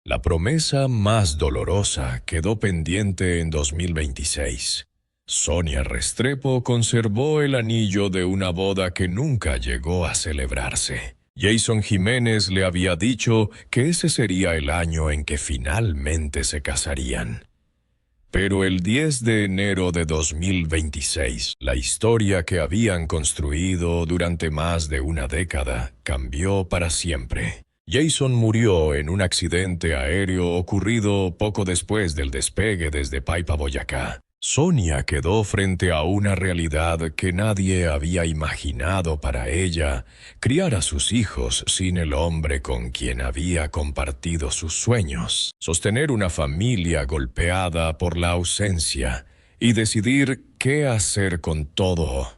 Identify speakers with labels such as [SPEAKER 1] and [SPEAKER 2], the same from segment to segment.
[SPEAKER 1] La promesa más dolorosa quedó pendiente en 2026. Sonia Restrepo conservó el anillo de una boda que nunca llegó a celebrarse. Jason Jiménez le había dicho que ese sería el año en que finalmente se casarían. Pero el 10 de enero de 2026, la historia que habían construido durante más de una década cambió para siempre. Jason murió en un accidente aéreo ocurrido poco después del despegue desde Paipa, Boyacá. Sonia quedó frente a una realidad que nadie había imaginado para ella: criar a sus hijos sin el hombre con quien había compartido sus sueños, sostener una familia golpeada por la ausencia y decidir qué hacer con todo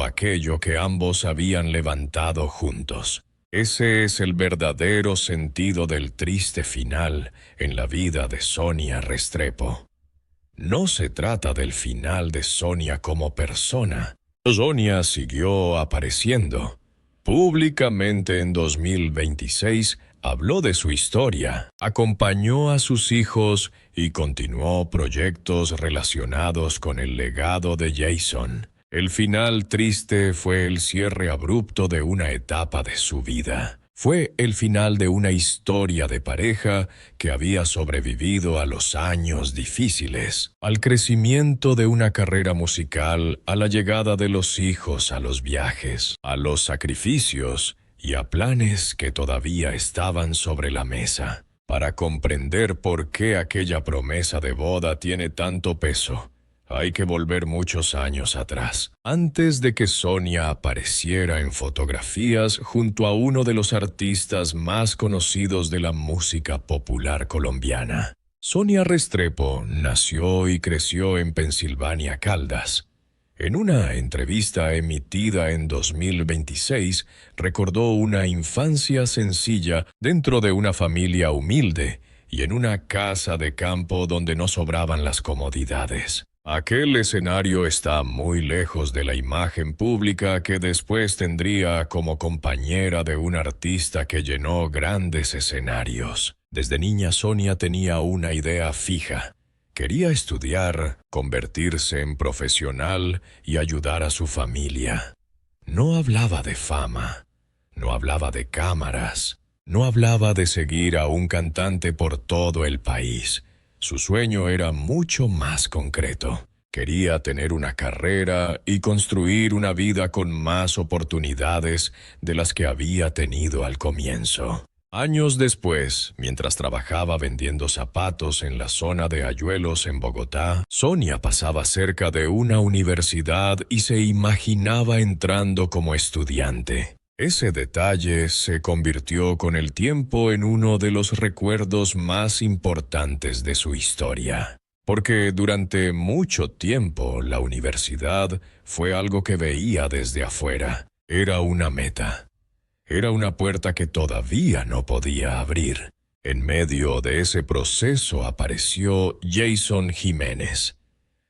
[SPEAKER 1] aquello que ambos habían levantado juntos. Ese es el verdadero sentido del triste final en la vida de Sonia Restrepo. No se trata del final de Sonia como persona. Sonia siguió apareciendo. Públicamente en 2026 habló de su historia, acompañó a sus hijos y continuó proyectos relacionados con el legado de Jason. El final triste fue el cierre abrupto de una etapa de su vida. Fue el final de una historia de pareja que había sobrevivido a los años difíciles, al crecimiento de una carrera musical, a la llegada de los hijos, a los viajes, a los sacrificios y a planes que todavía estaban sobre la mesa. Para comprender por qué aquella promesa de boda tiene tanto peso, hay que volver muchos años atrás, antes de que Sonia apareciera en fotografías junto a uno de los artistas más conocidos de la música popular colombiana. Sonia Restrepo nació y creció en Pensilvania, Caldas. En una entrevista emitida en 2026, recordó una infancia sencilla dentro de una familia humilde y en una casa de campo donde no sobraban las comodidades. Aquel escenario está muy lejos de la imagen pública que después tendría como compañera de un artista que llenó grandes escenarios. Desde niña Sonia tenía una idea fija. Quería estudiar, convertirse en profesional y ayudar a su familia. No hablaba de fama, no hablaba de cámaras, no hablaba de seguir a un cantante por todo el país. Su sueño era mucho más concreto. Quería tener una carrera y construir una vida con más oportunidades de las que había tenido al comienzo. Años después, mientras trabajaba vendiendo zapatos en la zona de Ayuelos en Bogotá, Sonia pasaba cerca de una universidad y se imaginaba entrando como estudiante. Ese detalle se convirtió con el tiempo en uno de los recuerdos más importantes de su historia, porque durante mucho tiempo la universidad fue algo que veía desde afuera. Era una meta. Era una puerta que todavía no podía abrir. En medio de ese proceso apareció Jason Jiménez.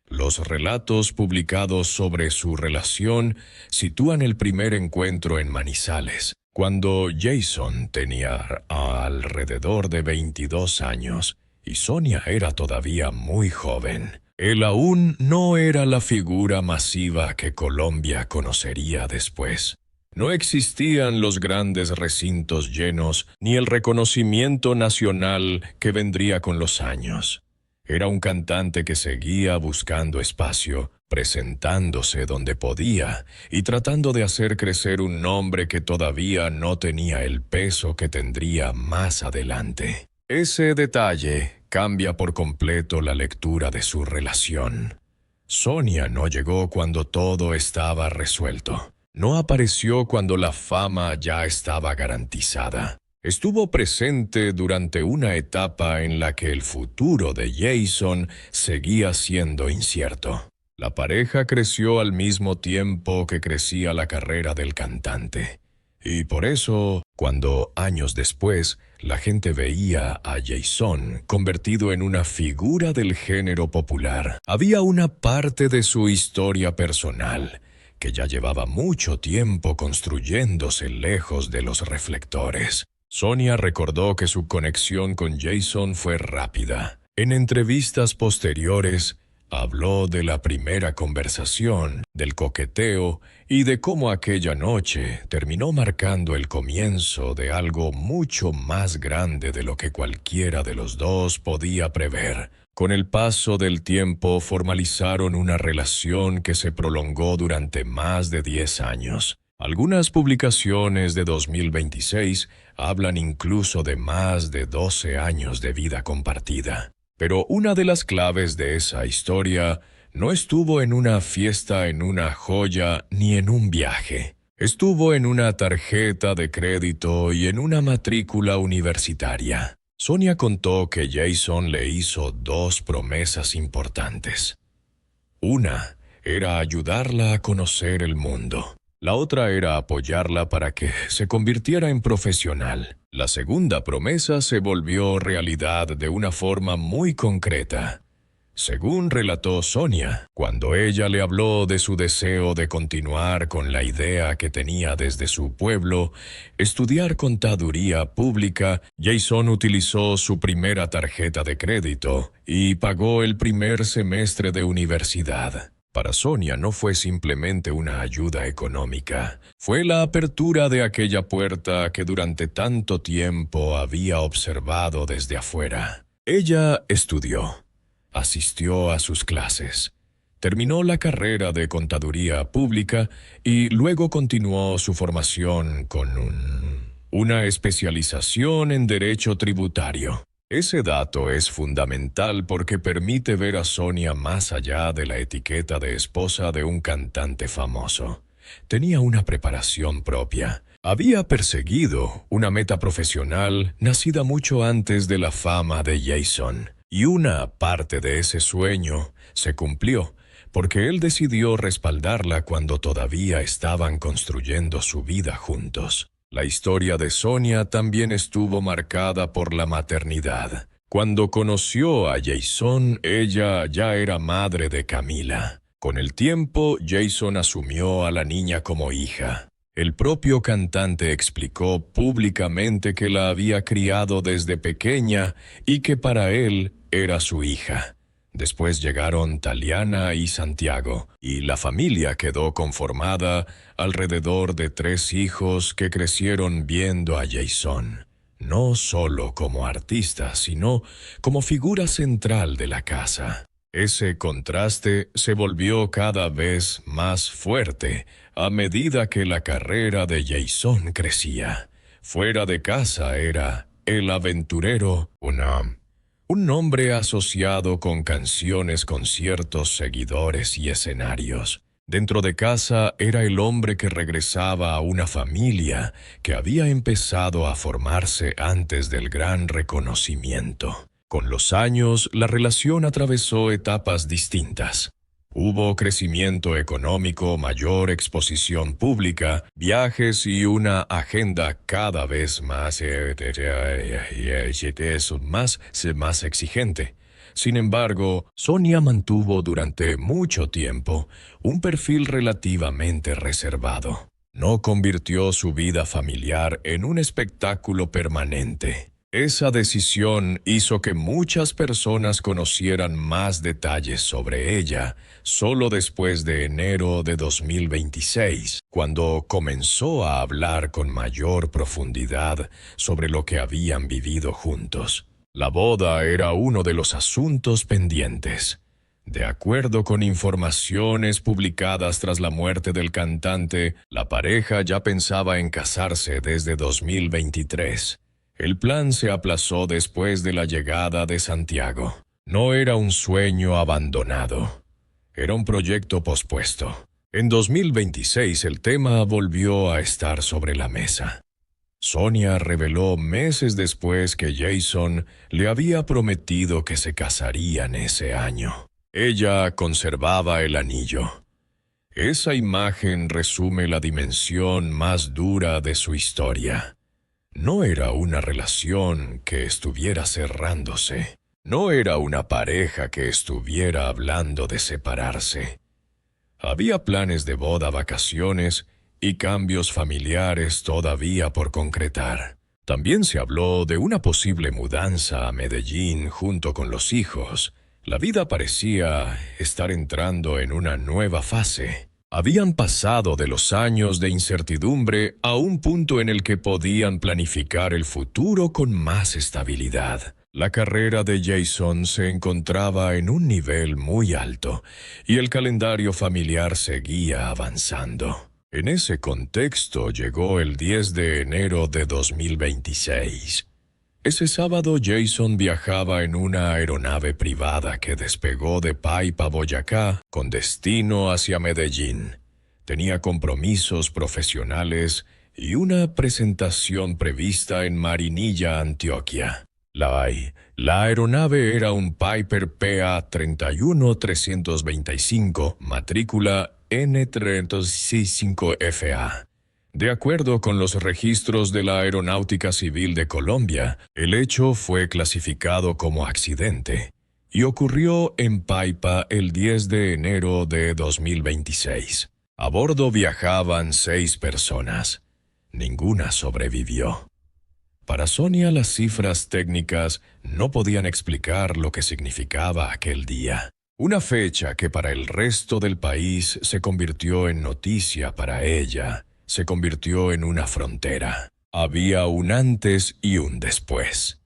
[SPEAKER 1] Los relatos publicados sobre su relación sitúan el primer encuentro en Manizales, cuando Jason tenía alrededor de 22 años y Sonia era todavía muy joven. Él aún no era la figura masiva que Colombia conocería después. No existían los grandes recintos llenos ni el reconocimiento nacional que vendría con los años. Era un cantante que seguía buscando espacio, presentándose donde podía y tratando de hacer crecer un nombre que todavía no tenía el peso que tendría más adelante. Ese detalle cambia por completo la lectura de su relación. Sonia no llegó cuando todo estaba resuelto. No apareció cuando la fama ya estaba garantizada. Estuvo presente durante una etapa en la que el futuro de Jason seguía siendo incierto. La pareja creció al mismo tiempo que crecía la carrera del cantante. Y por eso, cuando años después la gente veía a Jason convertido en una figura del género popular, había una parte de su historia personal que ya llevaba mucho tiempo construyéndose lejos de los reflectores. Sonia recordó que su conexión con Jason fue rápida. En entrevistas posteriores, habló de la primera conversación, del coqueteo y de cómo aquella noche terminó marcando el comienzo de algo mucho más grande de lo que cualquiera de los dos podía prever. Con el paso del tiempo formalizaron una relación que se prolongó durante más de 10 años. Algunas publicaciones de 2026 hablan incluso de más de 12 años de vida compartida. Pero una de las claves de esa historia no estuvo en una fiesta, en una joya, ni en un viaje. Estuvo en una tarjeta de crédito y en una matrícula universitaria. Sonia contó que Jason le hizo 2 promesas importantes. Una era ayudarla a conocer el mundo. La otra era apoyarla para que se convirtiera en profesional. La segunda promesa se volvió realidad de una forma muy concreta. Según relató Sonia, cuando ella le habló de su deseo de continuar con la idea que tenía desde su pueblo, estudiar contaduría pública, Jason utilizó su primera tarjeta de crédito y pagó el primer semestre de universidad. Para Sonia no fue simplemente una ayuda económica, fue la apertura de aquella puerta que durante tanto tiempo había observado desde afuera. Ella estudió, asistió a sus clases, terminó la carrera de contaduría pública y luego continuó su formación con una especialización en derecho tributario. Ese dato es fundamental porque permite ver a Sonia más allá de la etiqueta de esposa de un cantante famoso. Tenía una preparación propia. Había perseguido una meta profesional nacida mucho antes de la fama de Jason. Y una parte de ese sueño se cumplió porque él decidió respaldarla cuando todavía estaban construyendo su vida juntos. La historia de Sonia también estuvo marcada por la maternidad. Cuando conoció a Jason, ella ya era madre de Camila. Con el tiempo, Jason asumió a la niña como hija. El propio cantante explicó públicamente que la había criado desde pequeña y que para él era su hija. Después llegaron Taliana y Santiago, y la familia quedó conformada alrededor de 3 hijos que crecieron viendo a Jason, no solo como artista, sino como figura central de la casa. Ese contraste se volvió cada vez más fuerte a medida que la carrera de Jason crecía. Fuera de casa era el aventurero, un nombre asociado con canciones, conciertos, seguidores y escenarios. Dentro de casa era el hombre que regresaba a una familia que había empezado a formarse antes del gran reconocimiento. Con los años, la relación atravesó etapas distintas. Hubo crecimiento económico, mayor exposición pública, viajes y una agenda cada vez más exigente. Sin embargo, Sonia mantuvo durante mucho tiempo un perfil relativamente reservado. No convirtió su vida familiar en un espectáculo permanente. Esa decisión hizo que muchas personas conocieran más detalles sobre ella solo después de enero de 2026, cuando comenzó a hablar con mayor profundidad sobre lo que habían vivido juntos. La boda era uno de los asuntos pendientes. De acuerdo con informaciones publicadas tras la muerte del cantante, la pareja ya pensaba en casarse desde 2023. El plan se aplazó después de la llegada de Santiago. No era un sueño abandonado. Era un proyecto pospuesto. En 2026 el tema volvió a estar sobre la mesa. Sonia reveló meses después que Jason le había prometido que se casarían ese año. Ella conservaba el anillo. Esa imagen resume la dimensión más dura de su historia. No era una relación que estuviera cerrándose. No era una pareja que estuviera hablando de separarse. Había planes de boda, vacaciones y cambios familiares todavía por concretar. También se habló de una posible mudanza a Medellín junto con los hijos. La vida parecía estar entrando en una nueva fase. Habían pasado de los años de incertidumbre a un punto en el que podían planificar el futuro con más estabilidad. La carrera de Jason se encontraba en un nivel muy alto y el calendario familiar seguía avanzando. En ese contexto llegó el 10 de enero de 2026. Ese sábado Jason viajaba en una aeronave privada que despegó de Paipa, Boyacá, con destino hacia Medellín. Tenía compromisos profesionales y una presentación prevista en Marinilla, Antioquia. La aeronave era un Piper PA-31325, matrícula N365FA. De acuerdo con los registros de la Aeronáutica Civil de Colombia, el hecho fue clasificado como accidente y ocurrió en Paipa el 10 de enero de 2026. A bordo viajaban 6 personas. Ninguna sobrevivió. Para Sonia, las cifras técnicas no podían explicar lo que significaba aquel día. Una fecha que para el resto del país se convirtió en noticia para ella. Se convirtió en una frontera. Había un antes y un después.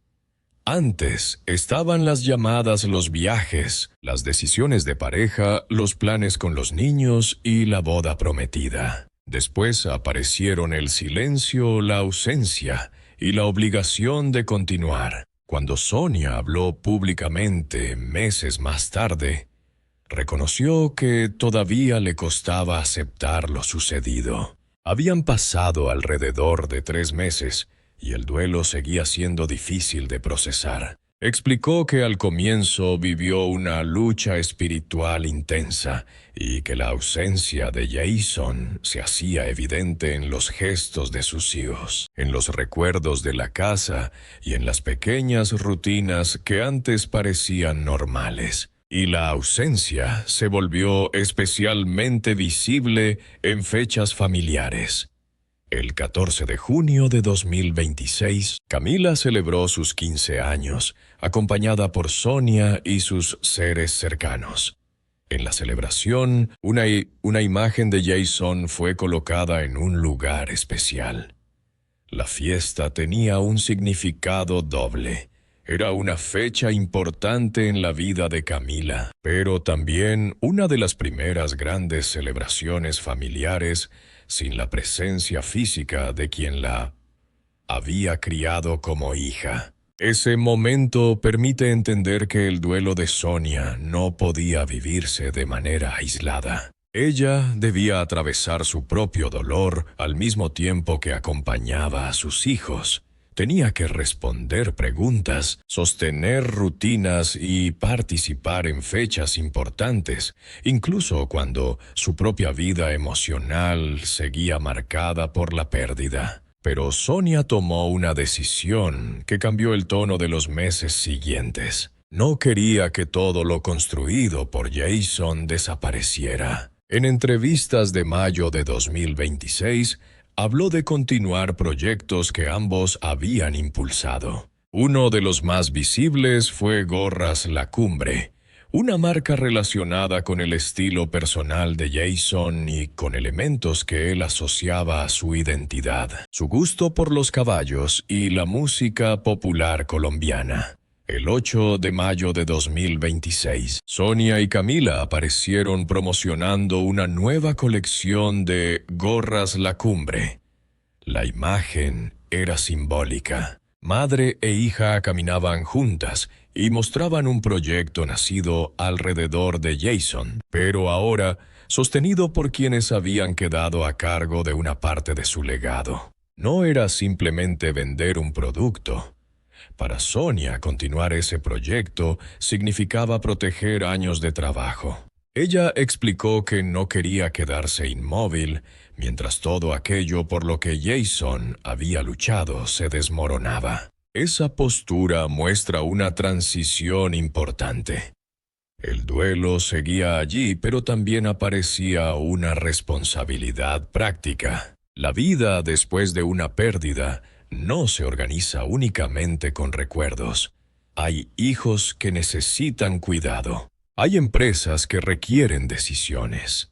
[SPEAKER 1] Antes estaban las llamadas, los viajes, las decisiones de pareja, los planes con los niños y la boda prometida. Después aparecieron el silencio, la ausencia y la obligación de continuar. Cuando Sonia habló públicamente meses más tarde, reconoció que todavía le costaba aceptar lo sucedido. Habían pasado alrededor de 3 meses y el duelo seguía siendo difícil de procesar. Explicó que al comienzo vivió una lucha espiritual intensa y que la ausencia de Jason se hacía evidente en los gestos de sus hijos, en los recuerdos de la casa y en las pequeñas rutinas que antes parecían normales. Y la ausencia se volvió especialmente visible en fechas familiares. El 14 de junio de 2026, Camila celebró sus 15 años, acompañada por Sonia y sus seres cercanos. En la celebración, una imagen de Jason fue colocada en un lugar especial. La fiesta tenía un significado doble. Era una fecha importante en la vida de Camila, pero también una de las primeras grandes celebraciones familiares sin la presencia física de quien la había criado como hija. Ese momento permite entender que el duelo de Sonia no podía vivirse de manera aislada. Ella debía atravesar su propio dolor al mismo tiempo que acompañaba a sus hijos. Tenía que responder preguntas, sostener rutinas y participar en fechas importantes, incluso cuando su propia vida emocional seguía marcada por la pérdida. Pero Sonia tomó una decisión que cambió el tono de los meses siguientes. No quería que todo lo construido por Jason desapareciera. En entrevistas de mayo de 2026, habló de continuar proyectos que ambos habían impulsado. Uno de los más visibles fue Gorras La Cumbre, una marca relacionada con el estilo personal de Jason y con elementos que él asociaba a su identidad, su gusto por los caballos y la música popular colombiana. El 8 de mayo de 2026, Sonia y Camila aparecieron promocionando una nueva colección de Gorras La Cumbre. La imagen era simbólica. Madre e hija caminaban juntas y mostraban un proyecto nacido alrededor de Jason, pero ahora sostenido por quienes habían quedado a cargo de una parte de su legado. No era simplemente vender un producto. Para Sonia, continuar ese proyecto significaba proteger años de trabajo. Ella explicó que no quería quedarse inmóvil mientras todo aquello por lo que Jason había luchado se desmoronaba. Esa postura muestra una transición importante. El duelo seguía allí, pero también aparecía una responsabilidad práctica. La vida después de una pérdida no se organiza únicamente con recuerdos. Hay hijos que necesitan cuidado. Hay empresas que requieren decisiones.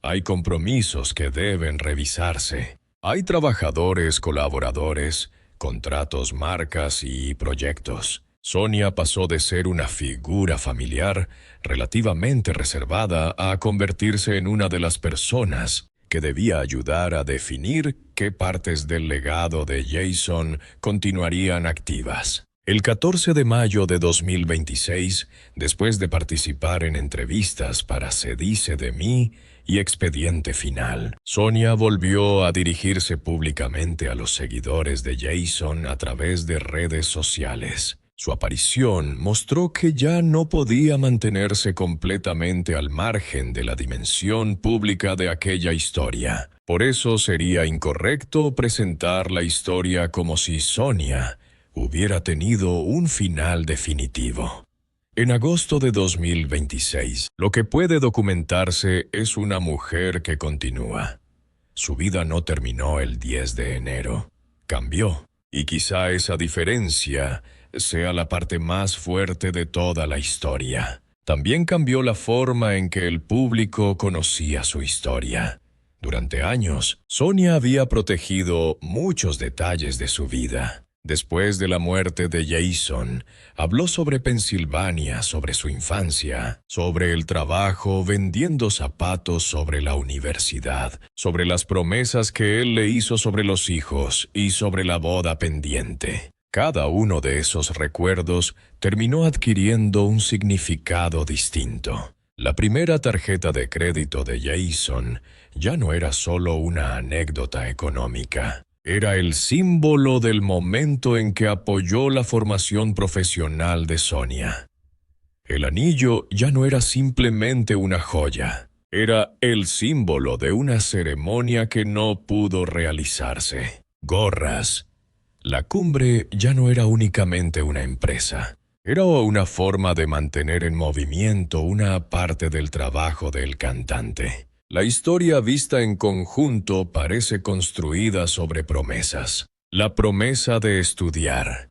[SPEAKER 1] Hay compromisos que deben revisarse. Hay trabajadores, colaboradores, contratos, marcas y proyectos. Sonia pasó de ser una figura familiar relativamente reservada a convertirse en una de las personas que debía ayudar a definir qué partes del legado de Jason continuarían activas. El 14 de mayo de 2026, después de participar en entrevistas para Se dice de mí y Expediente Final, Sonia volvió a dirigirse públicamente a los seguidores de Jason a través de redes sociales. Su aparición mostró que ya no podía mantenerse completamente al margen de la dimensión pública de aquella historia. Por eso sería incorrecto presentar la historia como si Sonia hubiera tenido un final definitivo. En agosto de 2026, lo que puede documentarse es una mujer que continúa. Su vida no terminó el 10 de enero. Cambió. Y quizá esa diferencia sea la parte más fuerte de toda la historia. También cambió la forma en que el público conocía su historia. Durante años, Sonia había protegido muchos detalles de su vida. Después de la muerte de Jason, habló sobre Pensilvania, sobre su infancia, sobre el trabajo vendiendo zapatos, sobre la universidad, sobre las promesas que él le hizo sobre los hijos y sobre la boda pendiente. Cada uno de esos recuerdos terminó adquiriendo un significado distinto. La primera tarjeta de crédito de Jason ya no era solo una anécdota económica. Era el símbolo del momento en que apoyó la formación profesional de Sonia. El anillo ya no era simplemente una joya. Era el símbolo de una ceremonia que no pudo realizarse. Gorras. La cumbre ya no era únicamente una empresa. Era una forma de mantener en movimiento una parte del trabajo del cantante. La historia vista en conjunto parece construida sobre promesas. La promesa de estudiar.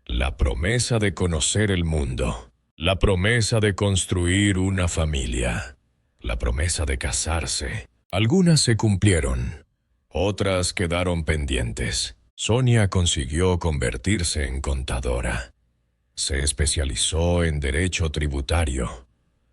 [SPEAKER 1] La promesa de conocer el mundo. La promesa de construir una familia. La promesa de casarse. Algunas se cumplieron. Otras quedaron pendientes. Sonia consiguió convertirse en contadora. Se especializó en derecho tributario.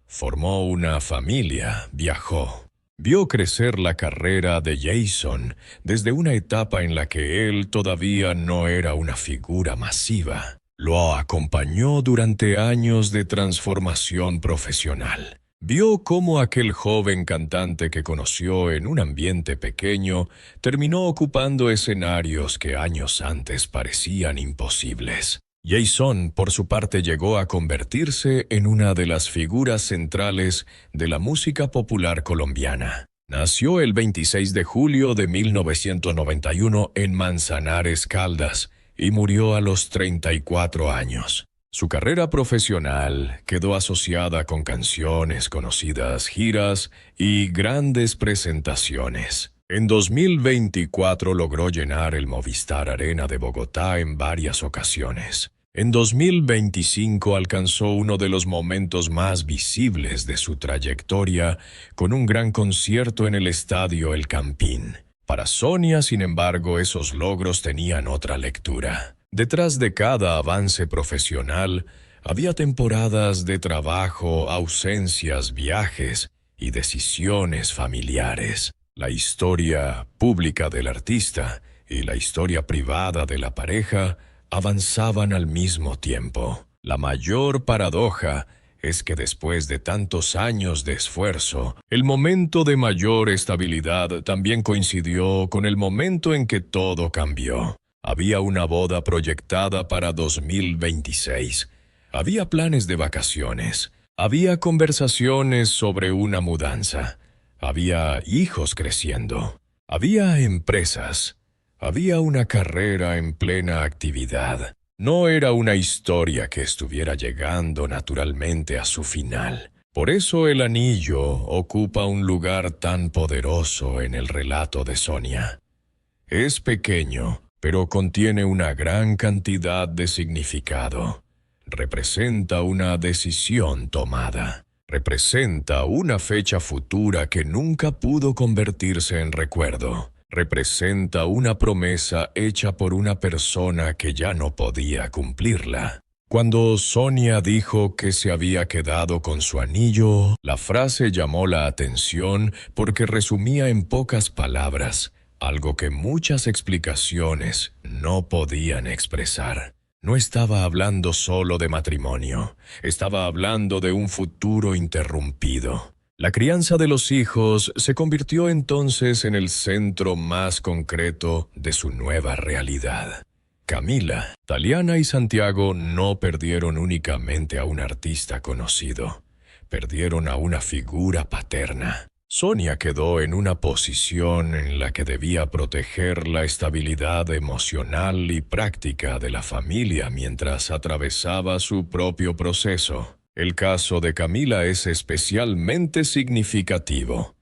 [SPEAKER 1] Formó una familia, viajó. Vio crecer la carrera de Jason desde una etapa en la que él todavía no era una figura masiva. Lo acompañó durante años de transformación profesional. Vio cómo aquel joven cantante que conoció en un ambiente pequeño terminó ocupando escenarios que años antes parecían imposibles. Jason, por su parte, llegó a convertirse en una de las figuras centrales de la música popular colombiana. Nació el 26 de julio de 1991 en Manzanares, Caldas, y murió a los 34 años. Su carrera profesional quedó asociada con canciones conocidas, giras y grandes presentaciones. En 2024 logró llenar el Movistar Arena de Bogotá en varias ocasiones. En 2025 alcanzó uno de los momentos más visibles de su trayectoria con un gran concierto en el estadio El Campín. Para Sonia, sin embargo, esos logros tenían otra lectura. Detrás de cada avance profesional había temporadas de trabajo, ausencias, viajes y decisiones familiares. La historia pública del artista y la historia privada de la pareja avanzaban al mismo tiempo. La mayor paradoja es que después de tantos años de esfuerzo, el momento de mayor estabilidad también coincidió con el momento en que todo cambió. Había una boda proyectada para 2026. Había planes de vacaciones. Había conversaciones sobre una mudanza. Había hijos creciendo. Había empresas. Había una carrera en plena actividad. No era una historia que estuviera llegando naturalmente a su final. Por eso el anillo ocupa un lugar tan poderoso en el relato de Sonia. Es pequeño, pero contiene una gran cantidad de significado. Representa una decisión tomada. Representa una fecha futura que nunca pudo convertirse en recuerdo. Representa una promesa hecha por una persona que ya no podía cumplirla. Cuando Sonia dijo que se había quedado con su anillo, la frase llamó la atención porque resumía en pocas palabras algo que muchas explicaciones no podían expresar. No estaba hablando solo de matrimonio, estaba hablando de un futuro interrumpido. La crianza de los hijos se convirtió entonces en el centro más concreto de su nueva realidad. Camila, Taliana y Santiago no perdieron únicamente a un artista conocido, perdieron a una figura paterna. Sonia quedó en una posición en la que debía proteger la estabilidad emocional y práctica de la familia mientras atravesaba su propio proceso. El caso de Camila es especialmente significativo.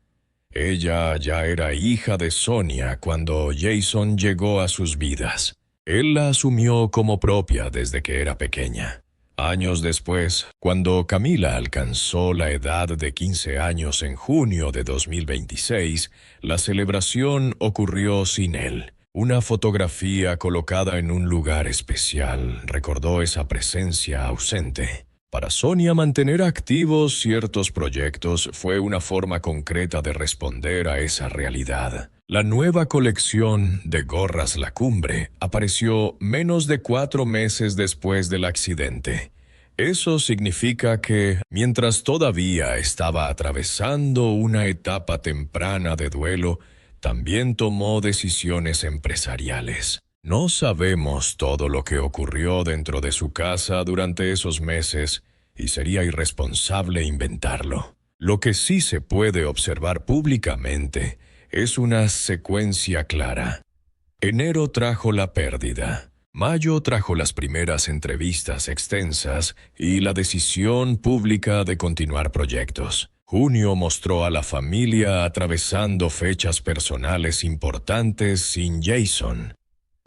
[SPEAKER 1] Ella ya era hija de Sonia cuando Jason llegó a sus vidas. Él la asumió como propia desde que era pequeña. Años después, cuando Camila alcanzó la edad de 15 años en junio de 2026, la celebración ocurrió sin él. Una fotografía colocada en un lugar especial recordó esa presencia ausente. Para Sonia, mantener activos ciertos proyectos fue una forma concreta de responder a esa realidad. La nueva colección de gorras La Cumbre apareció menos de 4 meses después del accidente. Eso significa que, mientras todavía estaba atravesando una etapa temprana de duelo, también tomó decisiones empresariales. No sabemos todo lo que ocurrió dentro de su casa durante esos meses y sería irresponsable inventarlo. Lo que sí se puede observar públicamente es una secuencia clara. Enero trajo la pérdida. Mayo trajo las primeras entrevistas extensas y la decisión pública de continuar proyectos. Junio mostró a la familia atravesando fechas personales importantes sin Jason.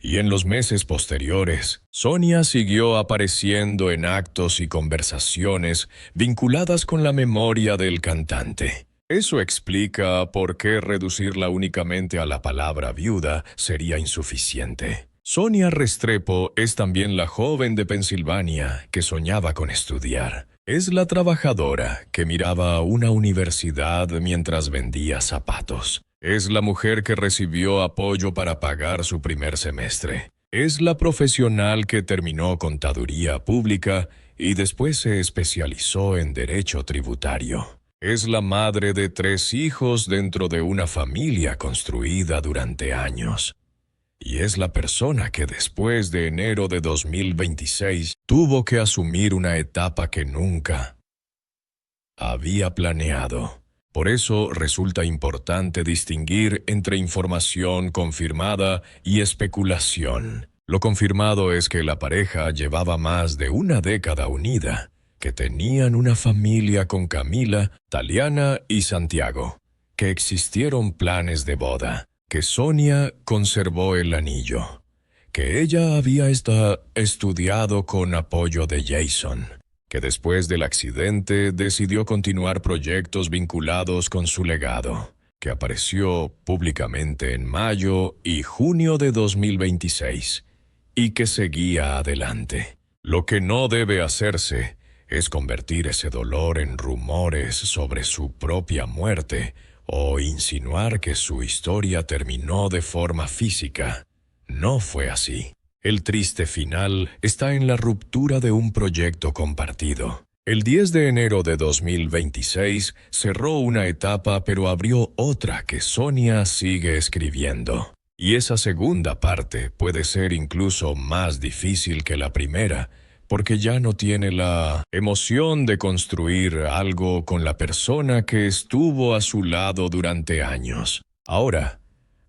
[SPEAKER 1] Y en los meses posteriores, Sonia siguió apareciendo en actos y conversaciones vinculadas con la memoria del cantante. Eso explica por qué reducirla únicamente a la palabra viuda sería insuficiente. Sonia Restrepo es también la joven de Pensilvania que soñaba con estudiar. Es la trabajadora que miraba a una universidad mientras vendía zapatos. Es la mujer que recibió apoyo para pagar su primer semestre. Es la profesional que terminó contaduría pública y después se especializó en derecho tributario. Es la madre de 3 hijos dentro de una familia construida durante años. Y es la persona que después de enero de 2026 tuvo que asumir una etapa que nunca había planeado. Por eso resulta importante distinguir entre información confirmada y especulación. Lo confirmado es que la pareja llevaba más de una década unida, que tenían una familia con Camila, Taliana y Santiago, que existieron planes de boda, que Sonia conservó el anillo, que ella había estudiado con apoyo de Jason, que después del accidente decidió continuar proyectos vinculados con su legado, que apareció públicamente en mayo y junio de 2026, y que seguía adelante. Lo que no debe hacerse es convertir ese dolor en rumores sobre su propia muerte o insinuar que su historia terminó de forma física. No fue así. El triste final está en la ruptura de un proyecto compartido. El 10 de enero de 2026 cerró una etapa pero abrió otra que Sonia sigue escribiendo. Y esa segunda parte puede ser incluso más difícil que la primera, porque ya no tiene la emoción de construir algo con la persona que estuvo a su lado durante años. Ahora,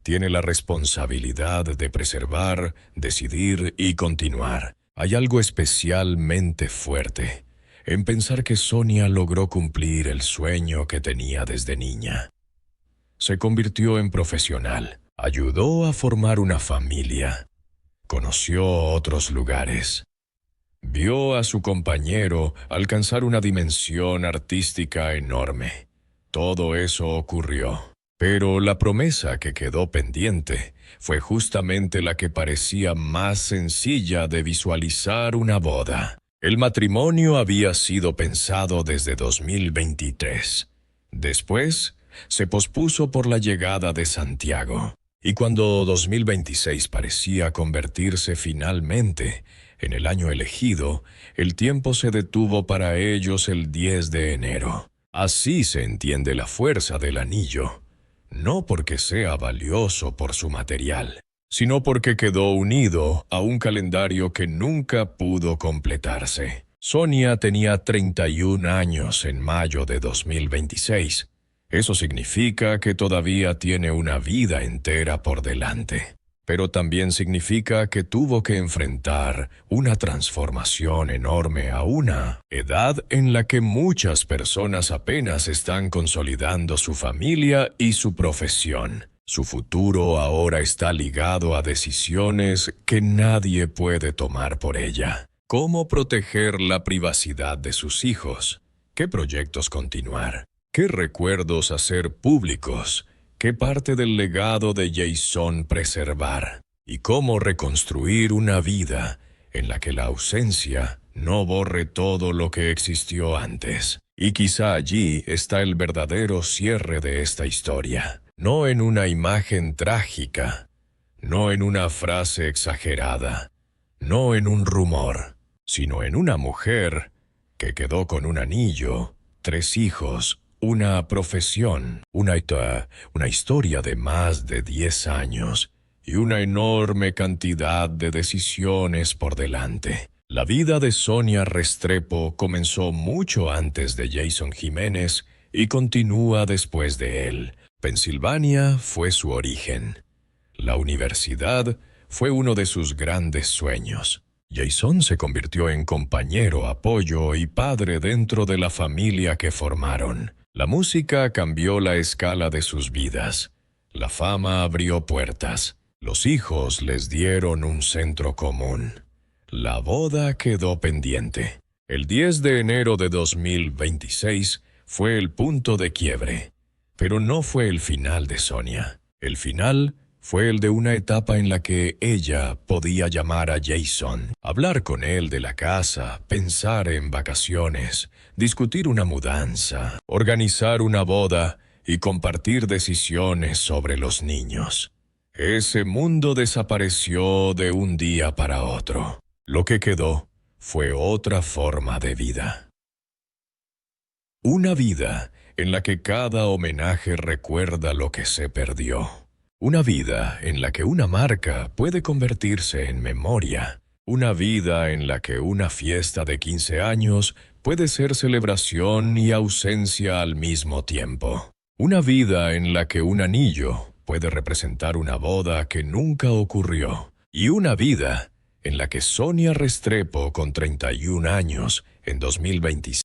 [SPEAKER 1] tiene la responsabilidad de preservar, decidir y continuar. Hay algo especialmente fuerte en pensar que Sonia logró cumplir el sueño que tenía desde niña. Se convirtió en profesional, ayudó a formar una familia, conoció otros lugares. Vio a su compañero alcanzar una dimensión artística enorme. Todo eso ocurrió. Pero la promesa que quedó pendiente fue justamente la que parecía más sencilla de visualizar: una boda. El matrimonio había sido pensado desde 2023. Después, se pospuso por la llegada de Santiago. Y cuando 2026 parecía convertirse finalmente en el año elegido, el tiempo se detuvo para ellos el 10 de enero. Así se entiende la fuerza del anillo. No porque sea valioso por su material, sino porque quedó unido a un calendario que nunca pudo completarse. Sonia tenía 31 años en mayo de 2026. Eso significa que todavía tiene una vida entera por delante. Pero también significa que tuvo que enfrentar una transformación enorme a una edad en la que muchas personas apenas están consolidando su familia y su profesión. Su futuro ahora está ligado a decisiones que nadie puede tomar por ella. ¿Cómo proteger la privacidad de sus hijos? ¿Qué proyectos continuar? ¿Qué recuerdos hacer públicos? ¿Qué parte del legado de Jason preservar? ¿Y cómo reconstruir una vida en la que la ausencia no borre todo lo que existió antes? Y quizá allí está el verdadero cierre de esta historia. No en una imagen trágica, no en una frase exagerada, no en un rumor, sino en una mujer que quedó con un anillo, 3 hijos, una profesión, una historia de más de 10 años y una enorme cantidad de decisiones por delante. La vida de Sonia Restrepo comenzó mucho antes de Jason Jiménez y continúa después de él. Pensilvania fue su origen. La universidad fue uno de sus grandes sueños. Jason se convirtió en compañero, apoyo y padre dentro de la familia que formaron. La música cambió la escala de sus vidas. La fama abrió puertas. Los hijos les dieron un centro común. La boda quedó pendiente. El 10 de enero de 2026 fue el punto de quiebre. Pero no fue el final de Sonia. El final fue el de una etapa en la que ella podía llamar a Jason, hablar con él de la casa, pensar en vacaciones, discutir una mudanza, organizar una boda y compartir decisiones sobre los niños. Ese mundo desapareció de un día para otro. Lo que quedó fue otra forma de vida. Una vida en la que cada homenaje recuerda lo que se perdió. Una vida en la que una marca puede convertirse en memoria. Una vida en la que una fiesta de 15 años puede ser celebración y ausencia al mismo tiempo. Una vida en la que un anillo puede representar una boda que nunca ocurrió. Y una vida en la que Sonia Restrepo, con 31 años, en 2026,